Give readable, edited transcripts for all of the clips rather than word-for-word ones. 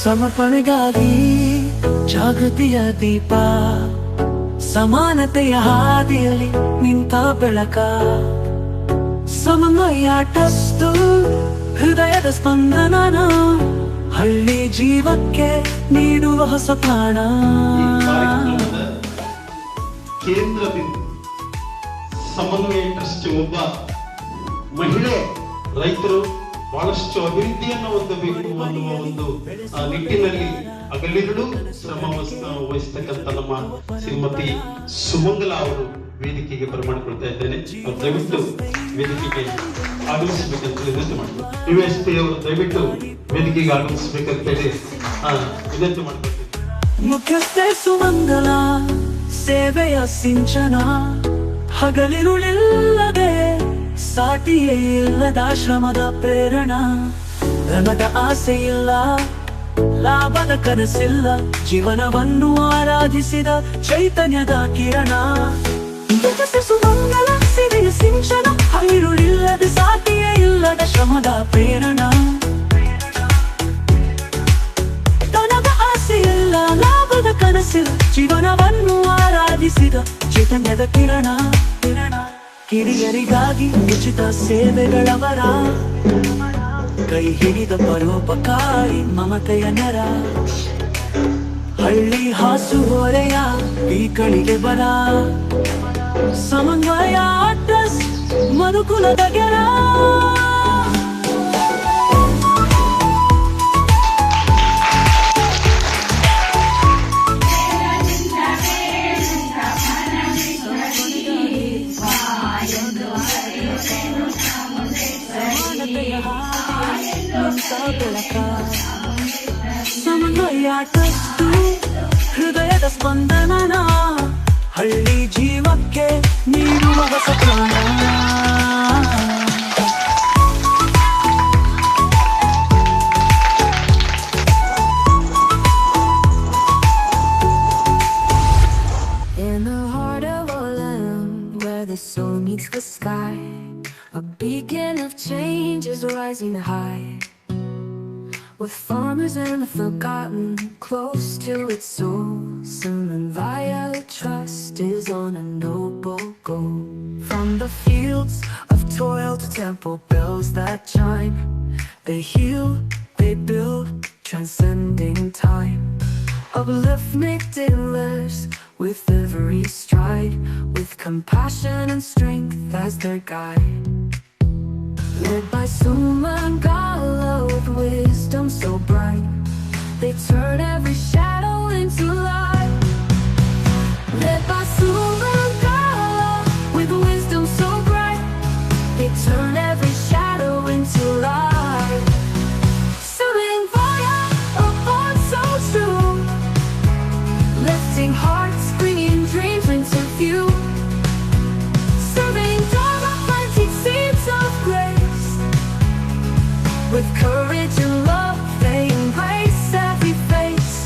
ಸಮರ್ಪಣೆಗಾಗಿ ಜಾಗೃತಿಯ ದೀಪ, ಸಮಾನತೆಯ ಹಾದಿಯಲ್ಲಿ ನಿಂತ ಬೆಳಕ, ಸಮನ್ವಯ ಟಸ್ತು ಹೃದಯದ ಸ್ಪಂದನ, ಹಳ್ಳಿ ಜೀವಕ್ಕೆ ನೀಡುವ ಹೊಸ ಪ್ರಾಣ. ಕೇಂದ್ರ ಬಿಂದು ಸಮನ್ವಯ ಟ್ರಸ್ಟ್ ಒಬ್ಬ ಮಹಿಳೆ, ರೈತರು ಬಹಳಷ್ಟು ಅಭಿವೃದ್ಧಿಯನ್ನು ಹೊಂದಬೇಕು ಅನ್ನುವ ಒಂದು ನಿಟ್ಟಿನಲ್ಲಿ ಹಗಲಿರುಳು ಶ್ರಮ ವಹಿಸ್ತಕ್ಕಂಥ ನಮ್ಮ ಶ್ರೀಮತಿ ಸುಮಂಗಲ ಅವರು ವೇದಿಕೆಗೆ ಬರಮಾಡಿಕೊಳ್ತಾ ಇದ್ದೇನೆ. ದಯವಿಟ್ಟು ವೇದಿಕೆಗೆ ಆಗಮಿಸಬೇಕಂತ ವಿನಂತಿ ಮಾಡ್ತಾರೆ. USP ಅವರು ದಯವಿಟ್ಟು ವೇದಿಕೆಗೆ ಆಗಮಿಸಬೇಕಂತೇಳಿ ವಿನಂತಿ ಮಾಡ್ಕೊಳ್ತೇನೆ. ಮುಖ್ಯಸ್ಥೆ ಸುಮಂಗಲ ಸೇವೆಯ ಸಿಂಚನ, ಹಗಲಿರುಳಿಲ್ಲದೆ ಸಾಟಿಯೇ ಇಲ್ಲದ ಶ್ರಮದ ಪ್ರೇರಣ. ಧನದ ಆಸೆ ಇಲ್ಲ, ಲಾಭದ ಕನಸಿಲ್ಲ, ಜೀವನವನ್ನು ಆರಾಧಿಸಿದ ಚೈತನ್ಯದ ಕಿರಣ. ಮುಖ್ಯಸ್ಥೆ ಸುಮಂಗಲ ಸೇವೆಯ ಸಿಂಚನ, ಹಗಲಿರುಳಿಲ್ಲದೆ ಸಾಟಿಯೇ ಇಲ್ಲದ ಶ್ರಮದ ಪ್ರೇರಣ. ಧನದ ಆಸೆ ಇಲ್ಲ, ಲಾಭದ ಕನಸಿಲ್ಲ, ಜೀವನವನ್ನು ಆರಾಧಿಸಿದ ಚೈತನ್ಯದ ಕಿರಣ. ಕಿರಿಯರಿಗಾಗಿ ಉಚಿತ ಸೇವೆಗಳವರ, ಕೈ ಹಿಡಿದ ಪರೋಪಕಾರಿ ಮಮತೆಯ ನೆರ. ಹಳ್ಳಿ ಹಾಸುಹೊರೆಯ ಬೀಕಳಿಗೆ ಬರ, ಸಮನ್ವಯ ಟ್ರಸ್ಟ್ ಮನುಕುಲದ ಗೆರ. ಸಮನ್ವಯ ಟ್ರಸ್ಟ್ ಹೃದಯದ ಸ್ಪಂದನ, ಹಳ್ಳಿ ಜೀವಕ್ಕೆ ನೀಡುವ ಹೊಸ ಪ್ರಾಣ. In the heart of a land where the soul meets the sky, a beacon of change is rising high. With farmers and the forgotten close to its soul, Sammanvaya Trust is on a noble goal. From the fields of toil to temple bells that chime, they heal, they build, transcending time. Uplift making lives with every stride, with compassion and strength as their guide. Led by Sumangala with wisdom so bright, they turn every shadow into light. Led by Sumangala with wisdom so bright, they turn every shadow into light. Sammanvaya, a bond so true, lifting hearts, bringing dreams into view. Serving Dharma, planting seeds of grace. With courage and love, they embrace every face.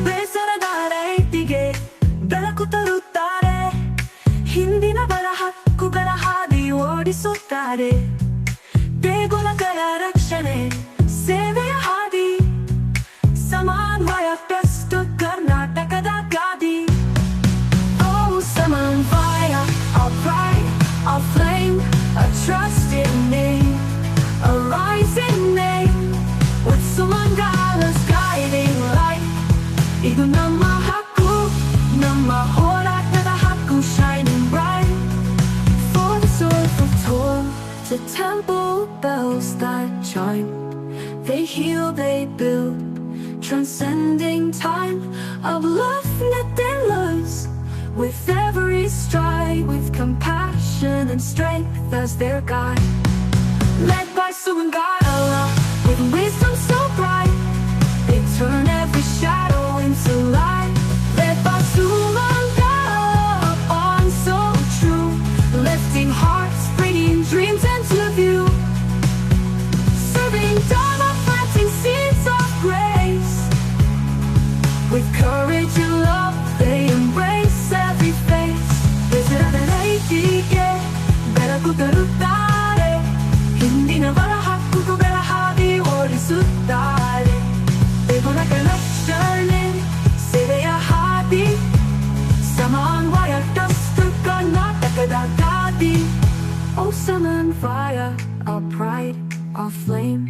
ಬೇಸರದ ರೈತಿಗೆ ಬೆಳಕು ತರುತ್ತಾರೆ, ಹಿಂದಿನ ಬರಹಕ್ಕುಗಳ ಹಾದಿ ಓಡಿಸುತ್ತಾರೆ. ದೇಗುಲಗಳ ರಕ್ಷಣೆ ಸೇವೆಯ ಹಾದಿ, ಸಮನ್ವಯ ಟ್ರಸ್ಟ್ ಕರ್ನಾಟಕದ ಗಾದಿ. Sammanvaya, our pride, our flame, a trusted name, a rising name, with Sumangala's guiding light. Idu nama hakku, nama horatnada hakku, shining bright. For the soulful toil, the temple bells that chime, they heal, they build, transcending time. Of love, nothing lives. With every stride, with compassion and strength as their guide. Led by Sumangala, with wisdom so bright, they turn every shadow into light. Led by Sumangala, on so true, lifting hearts, bringing dreams into view. Serving Dharma, planting seeds of grace. With courage and love, they embrace every face. Is it an 80? ನಡೆಸುತ್ತಾರೆ. ದೇವರಗಳ ಶರಣೆ ಸೇವೆಯ ಹಾದಿ, ಸಮನ್ವಯ trust ಕರ್ನಾಟಕದ ಗಾದಿ. Oh, Saman Fire, our pride, our flame.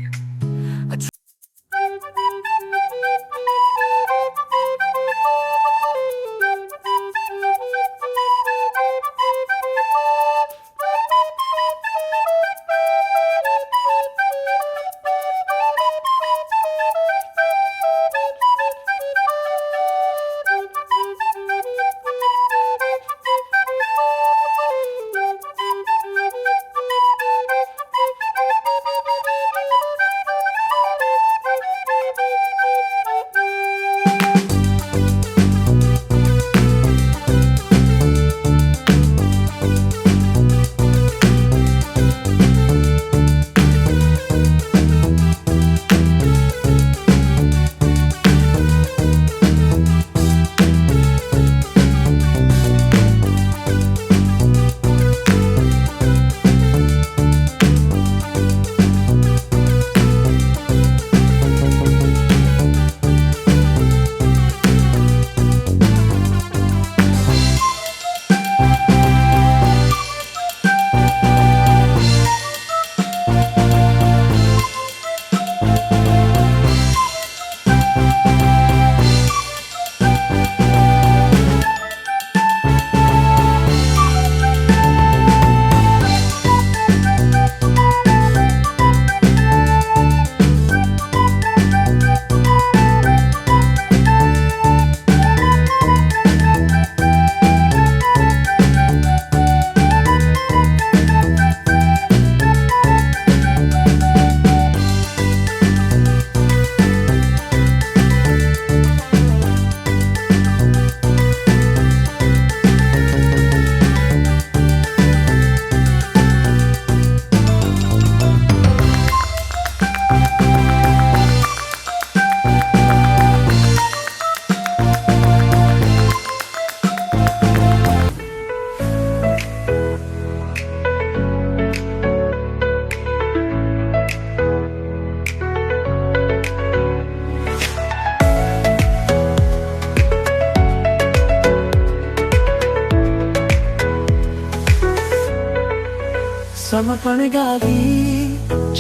ಸಮರ್ಪಣೆಗಾಗಿ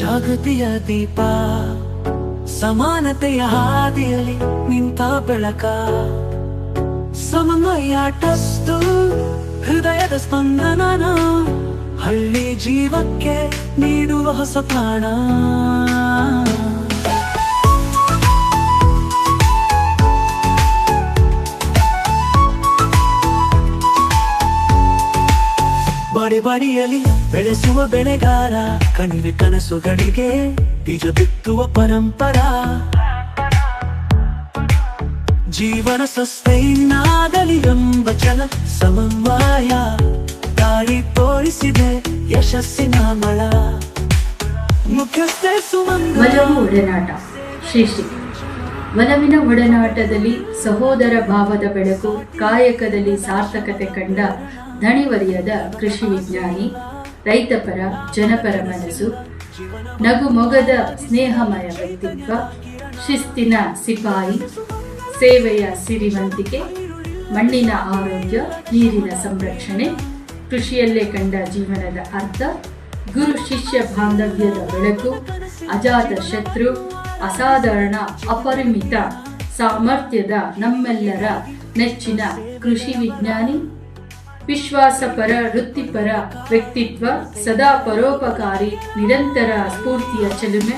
ಜಾಗೃತಿಯ ದೀಪ, ಸಮಾನತೆಯ ಹಾದಿಯಲ್ಲಿ ನಿಂತ ಬೆಳಕ. ಸಮನ್ವಯ ಟ್ರಸ್ಟ್ ಹೃದಯದ ಸ್ಪಂದನ, ಹಳ್ಳಿ ಜೀವಕ್ಕೆ ನೀಡುವ ಹೊಸ ಪ್ರಾಣ. ಬಡಿಯಲ್ಲಿ ಬೆಳೆಸುವ ಬೆಳೆಗಾರ, ಕಣಿವೆ ಕನಸುಗಳಿಗೆ ಬೀಜ ಬಿತ್ತುವ ಪರಂಪರ. ಜೀವನ ಸಸ್ಟೈನಾಗಲಿ ಎಂಬ ಛಲ, ಸಮನ್ವಯ ದಾರಿ ತೋರಿಸಿದೆ ಯಶಸ್ಸಿನ ಮಳ. ಮುಖ್ಯಸ್ಥೆ ಸುಮಂಗಲ. ಒಲವು ಒಡನಾಟ ಶ್ರೀಶ್ರೀ. ಒಲವಿನ ಒಡನಾಟದಲ್ಲಿ ಸಹೋದರ ಭಾವದ ಬೆಳಕು, ಕಾಯಕದಲ್ಲಿ ಸಾರ್ಥಕತೆ ಕಂಡ ದಣಿವರಿಯದ ಕೃಷಿ ವಿಜ್ಞಾನಿ, ರೈತಪರ ಜನಪರ ಮನಸ್ಸು, ನಗು ಮೊಗದ ಸ್ನೇಹಮಯ ವ್ಯಕ್ತಿತ್ವ, ಶಿಸ್ತಿನ ಸಿಪಾಯಿ, ಸೇವೆಯ ಸಿರಿವಂತಿಕೆ, ಮಣ್ಣಿನ ಆರೋಗ್ಯ, ನೀರಿನ ಸಂರಕ್ಷಣೆ, ಕೃಷಿಯಲ್ಲೇ ಕಂಡ ಜೀವನದ ಅರ್ಥ, ಗುರು ಶಿಷ್ಯ ಬಾಂಧವ್ಯದ ಬೆಳಕು, ಅಜಾತ ಶತ್ರು, ಅಸಾಧಾರಣ ಅಪರಿಮಿತ ಸಾಮರ್ಥ್ಯದ ನಮ್ಮೆಲ್ಲರ ನೆಚ್ಚಿನ ಕೃಷಿ ವಿಜ್ಞಾನಿ, ವಿಶ್ವಾಸಪರ ವೃತ್ತಿಪರ ವ್ಯಕ್ತಿತ್ವ, ಸದಾ ಪರೋಪಕಾರಿ, ನಿರಂತರ ಸ್ಫೂರ್ತಿಯ ಚೆಲುಮೆ.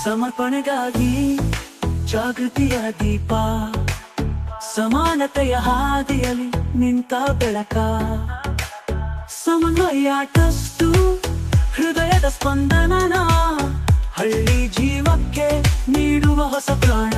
ಸಮರ್ಪಣೆಗಾಗಿ ಜಾಗೃತಿಯ ದೀಪ, ಸಮಾನತೆಯ ಹಾದಿಯಲ್ಲಿ ನಿಂತ ಬೆಳಕ. ಸಮನ್ವಯ ಟ್ರಸ್ಟ್ ಹೃದಯದ ಸ್ಪಂದನ, ಹಳ್ಳಿ ಜೀವಕ್ಕೆ ನೀಡುವ ಹೊಸ ಪ್ರಾಣ.